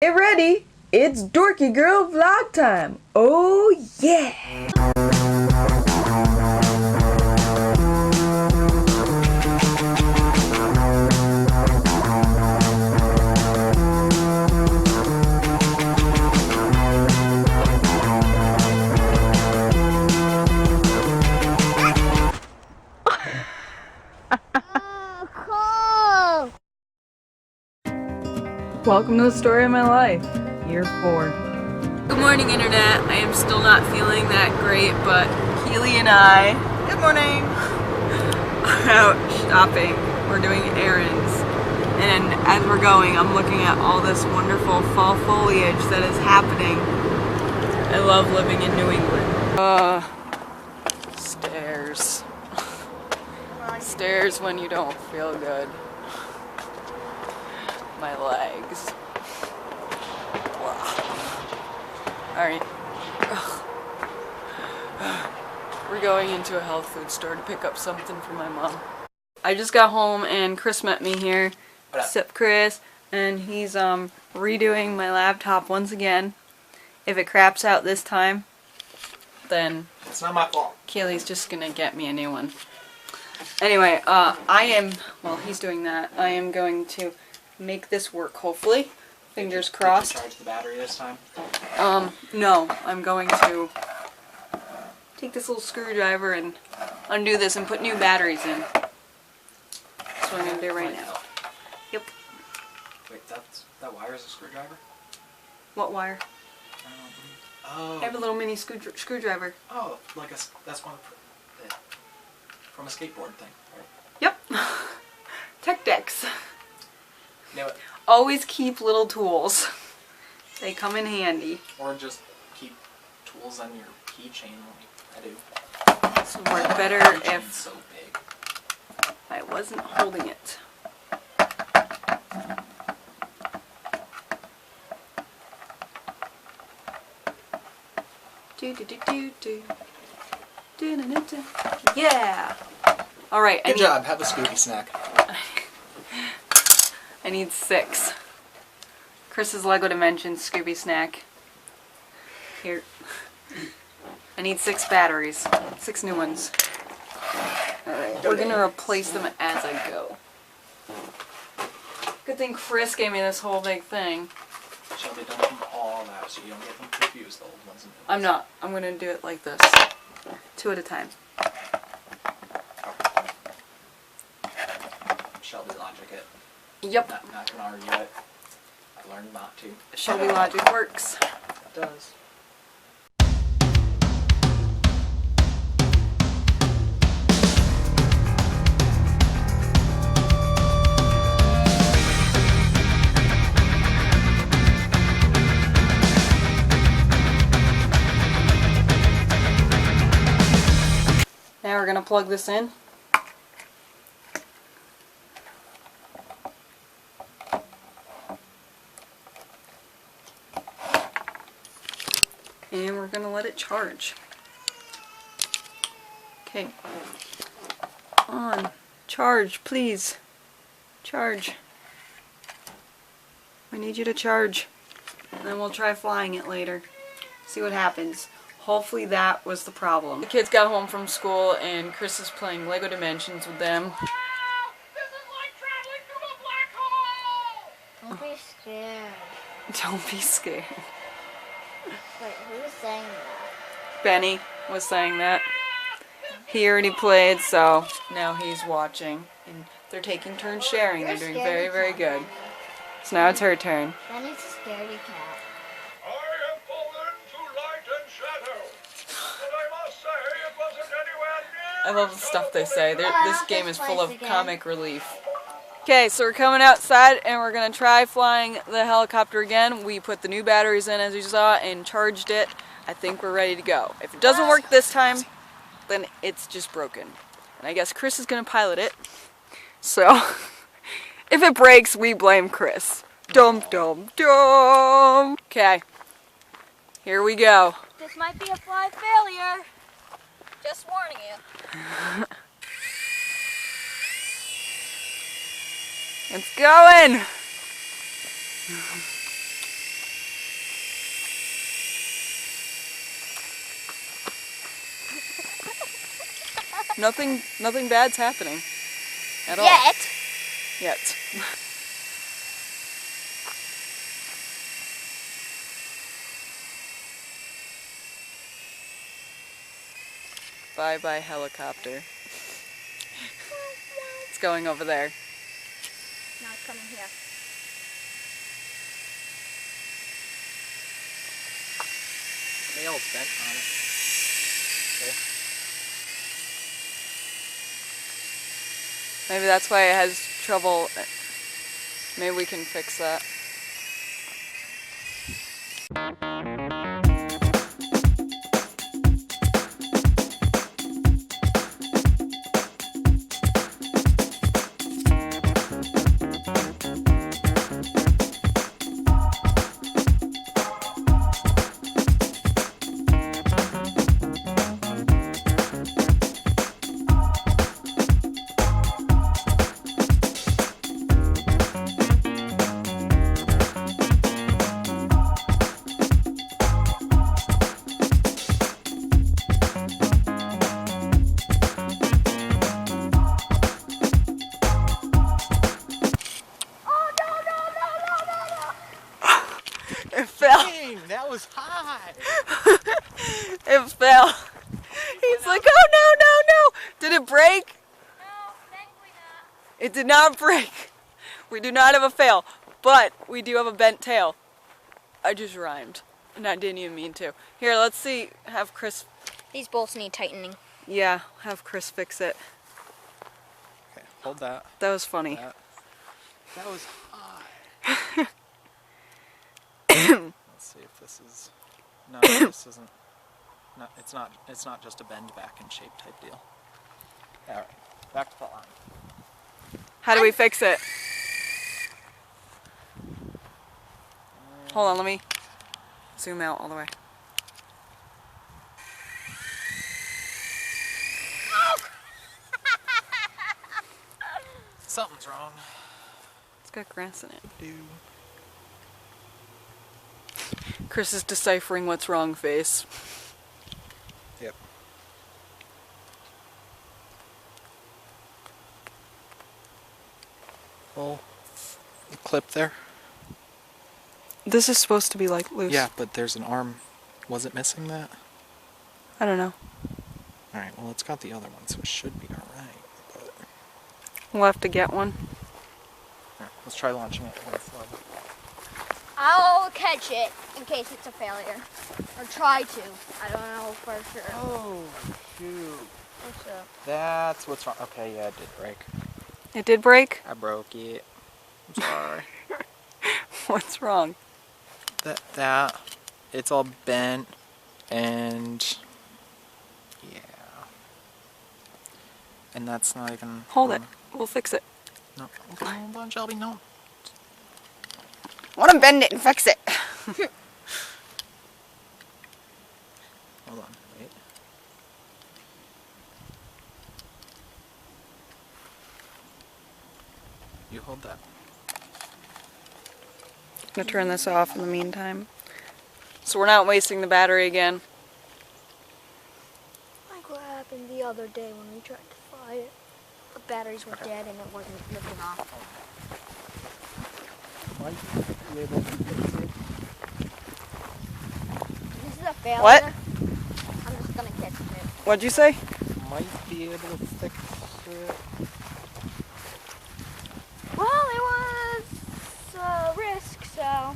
Get ready! It's Dorky Girl vlog time! Oh yeah! Welcome to the story of my life, year 4. Good morning, Internet. I am still not feeling that great, but Keely and I, good morning, are out shopping. We're doing errands. And as we're going, I'm looking at all this wonderful fall foliage that is happening. I love living in New England. Stairs. Stairs when you don't feel good. My legs. Alright. We're going into a health food store to pick up something for my mom. I just got home and Chris met me here. What's up, Chris? And he's redoing my laptop once again. If it craps out this time, then it's not my fault. Keely's just gonna get me a new one. Anyway, while he's doing that, I am going to make this work, hopefully. Fingers crossed. Did you charge the battery this time? No. I'm going to take this little screwdriver and undo this and put new batteries in. That's what I'm going to do right now. Yep. Wait, that wire is a screwdriver? What wire? Oh. I have a little mini screwdriver. Oh, like that's one from a skateboard thing, right? Yep. Tech decks. Knew it. Always keep little tools. They come in handy. Or just keep tools on your keychain like I do. This would work better if so big. I wasn't holding it. Yeah. All right. Good job. Have a Scooby snack. I need 6. Chris's Lego Dimensions Scooby snack. Here. I need 6 batteries. 6 new ones. Alright, we're gonna replace them as I go. Good thing Chris gave me this whole big thing. Shelby, don't come all out so you don't get them confused, the old ones and new ones. I'm not. I'm gonna do it like this. 2 at a time. Shelby logic it. Yep. Not gonna argue it. I learned not to. Shelby logic works. It does. Now we're gonna plug this in. And we're gonna let it charge. Okay. On. Charge, please. Charge. I need you to charge. And then we'll try flying it later. See what happens. Hopefully that was the problem. The kids got home from school and Chris is playing Lego Dimensions with them. This is like traveling through a black hole! Don't be scared. Don't be scared. Wait, who's saying that? Benny was saying that. He already played, so now he's watching. And they're taking turns sharing. They're doing very, very good. So now it's her turn. Benny's a scaredy cat. I have fallen to light and shadow, but I must say it wasn't anywhere near I love the stuff they say. This not game this is full place of again. comic relief. Okay, so we're coming outside and we're going to try flying the helicopter again. We put the new batteries in as you saw and charged it. I think we're ready to go. If it doesn't work this time, then it's just broken. And I guess Chris is going to pilot it. So, if it breaks, we blame Chris. Dum dum dum. Okay, here we go. This might be a flight failure. Just warning you. It's going! Nothing bad's happening at all. Yet. Bye-bye helicopter. It's going over there. Now it's coming here. Nail's bent on it. Okay. Maybe that's why it has trouble. Maybe we can fix that. It fell. Dang, that was high. It fell. He's like, oh no. Did it break? No, thankfully not. It did not break. We do not have a fail, but we do have a bent tail. I just rhymed, and I didn't even mean to. Here, let's see. Have Chris. These bolts need tightening. Yeah, have Chris fix it. Okay, hold that. That was funny. That was high. Let's see if this is. No, this isn't. No, it's not just a bend back in shape type deal. All right, back to the line. How do we fix it? Hold on, let me zoom out all the way. Something's wrong. It's got grass in it. Dude. Chris is deciphering what's wrong face. Yep. Well, the clip there. This is supposed to be like loose. Yeah, but there's an arm. Was it missing that? I don't know. All right. Well, it's got the other one, so it should be all right. But We'll have to get one. all right, let's try launching it when it's level. I'll catch it in case it's a failure. Or try to. I don't know for sure. Oh shoot! What's up? That's what's wrong. Okay, yeah, it did break. It did break? I broke it. I'm sorry. What's wrong? That it's all bent and yeah, and that's not even. Hold it. We'll fix it. No, hold on, Shelby. No. I want to bend it and fix it. Hold on. Wait. You hold that. I'm going to turn this off in the meantime. So we're not wasting the battery again. Like what happened the other day when we tried to fly it. The batteries were dead and it wasn't lifting off. Might be able to fix it. This is a failure. What? I'm just gonna catch it. What'd you say? Might be able to fix it. Well, it was a risk, so.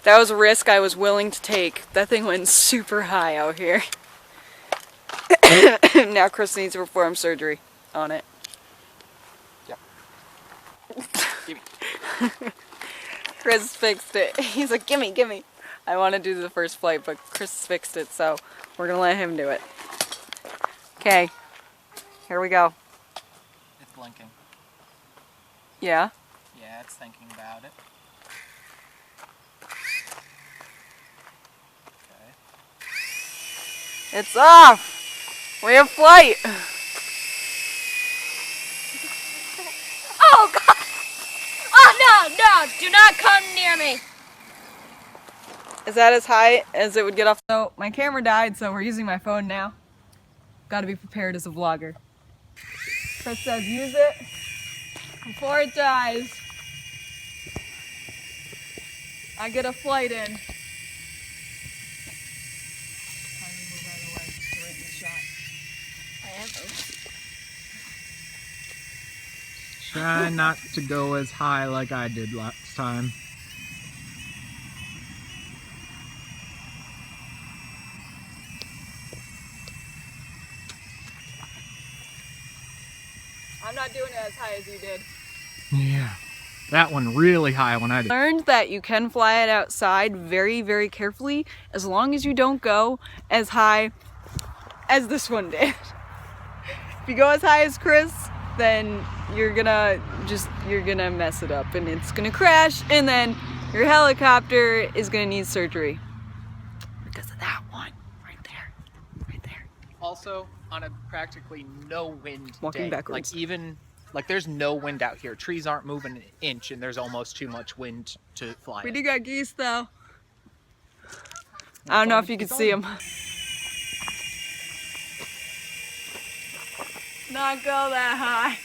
That was a risk I was willing to take. That thing went super high out here. Now Chris needs to perform surgery on it. Yep. Chris fixed it. He's like, gimme, gimme. I want to do the first flight, but Chris fixed it, so we're going to let him do it. Okay. Here we go. It's blinking. Yeah? Yeah, it's thinking about it. Okay. It's off! We have flight! Oh, God! Oh, no, no! Do not come near me! is that as high as it would get off? So my camera died, so we're using my phone now. Gotta be prepared as a vlogger. Chris says use it before it dies. I get a flight in. Try not to go as high like I did last time. I'm not doing it as high as you did. Yeah. That one really high when I did. Learned that you can fly it outside very, very carefully as long as you don't go as high as this one did. If you go as high as Chris, then you're gonna mess it up and it's gonna crash, and then your helicopter is gonna need surgery because of that one right there. Also, on a practically no wind Walking day, backwards. like there's no wind out here. Trees aren't moving an inch, and there's almost too much wind to fly. We do got geese though. I don't know if you can see them. Not go that high.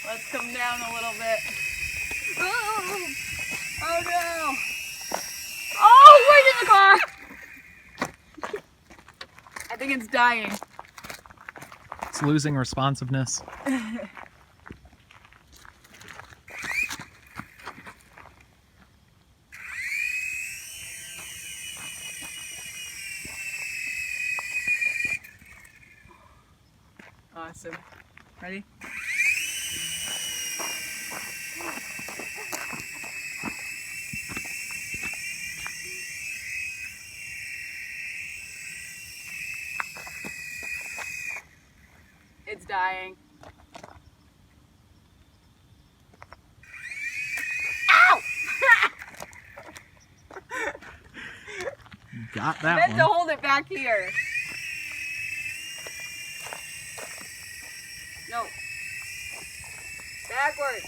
Let's come down a little bit. Oh no! Oh, wait in the car! I think it's dying. It's losing responsiveness. Awesome. Ready? It's dying. Ow! Got I that meant to one. hold it back here. No. Backwards.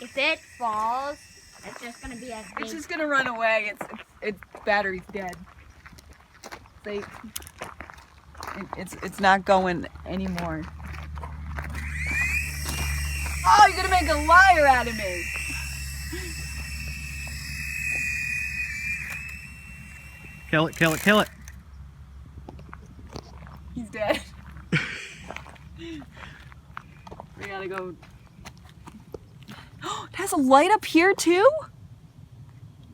If it falls, it's just gonna be as big. It's just gonna run away. Its battery's dead. It's not going anymore. Oh, you're gonna make a liar out of me. Kill it, kill it, kill it. He's dead. We gotta go. It has a light up here too?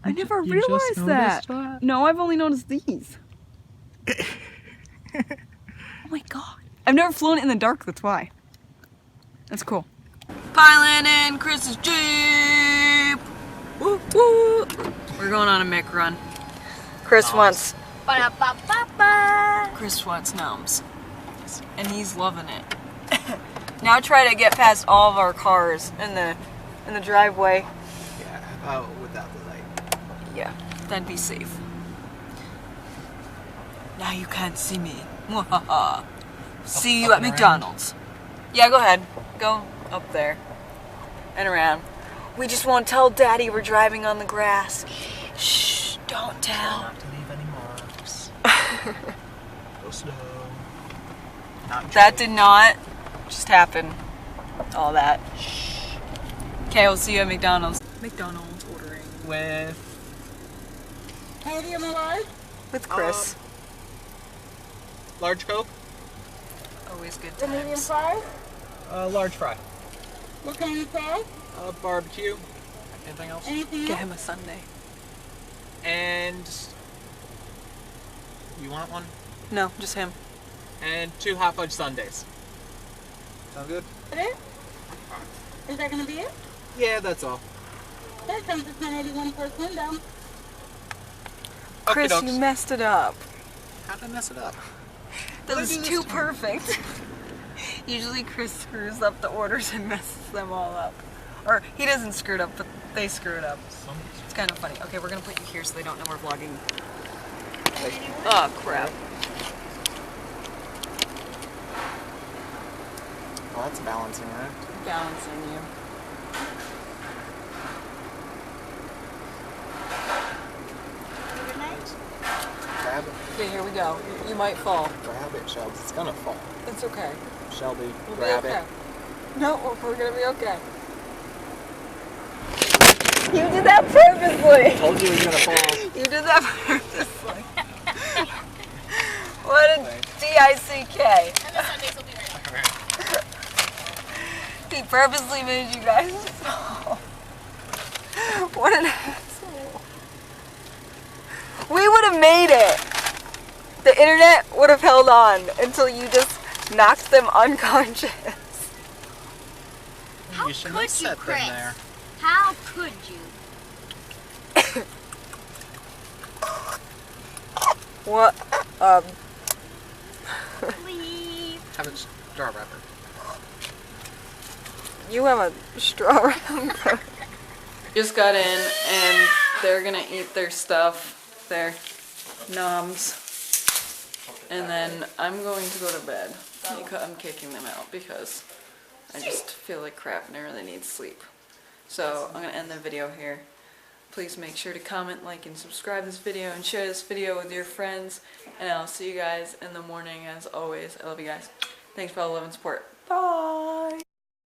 I never You just realized that. noticed that? No, I've only noticed these. Oh my god. I've never flown it in the dark, that's why. That's cool. Piling in Chris's Jeep! Woo, woo. We're going on a Mick run. Chris wants gnomes. And he's loving it. Now try to get past all of our cars in the driveway. Yeah, without the light. Yeah, that'd be safe. Now you can't see me. See you at McDonald's. Yeah, go ahead. Go up there and around. We just won't tell Daddy we're driving on the grass. Shh, don't tell. Not to leave any marks. Go slow. That did not just happen. All that. Okay, we'll see you at McDonald's. McDonald's ordering. With With Chris. large Coke, Always good The medium times. fries? large fry, What kind of fries? barbecue. Anything else? Anything Get else? him a sundae. And you want one? No, just him. And 2 hot fudge sundaes. Sound good? Is that going to be it? Yeah, that's all. That comes to 1081 per window. Chris, Okey-dokes. you messed it up. How'd I mess it up? That What'd I was do this too time? perfect. Usually Chris screws up the orders and messes them all up. Or he doesn't screw it up, but they screw it up. It's kind of funny. Okay, we're gonna put you here so they don't know we're vlogging. Oh crap. Well, that's balancing, right? Balancing you. Okay, here we go. You might fall. Grab it, Shelby. It's gonna fall. It's okay. Shelby, We'll grab be okay. it. No, we're gonna be okay. You did that purposely. Told you it was gonna fall. You did that purposely. What a D-I-C-K. He purposely made you guys fall. What an asshole. We would have made it. The internet would have held on until you just knocked them unconscious. How You should could have set you, Chris? them there. How could you? What? Please. Have a straw wrapper. You have a straw wrapper. Just got in and they're gonna eat their stuff, their noms, and then I'm going to go to bed. I'm kicking them out because I just feel like crap and I really need sleep. So I'm gonna end the video here. Please make sure to comment, like, and subscribe to this video and share this video with your friends. And I'll see you guys in the morning as always. I love you guys. Thanks for all the love and support. Bye!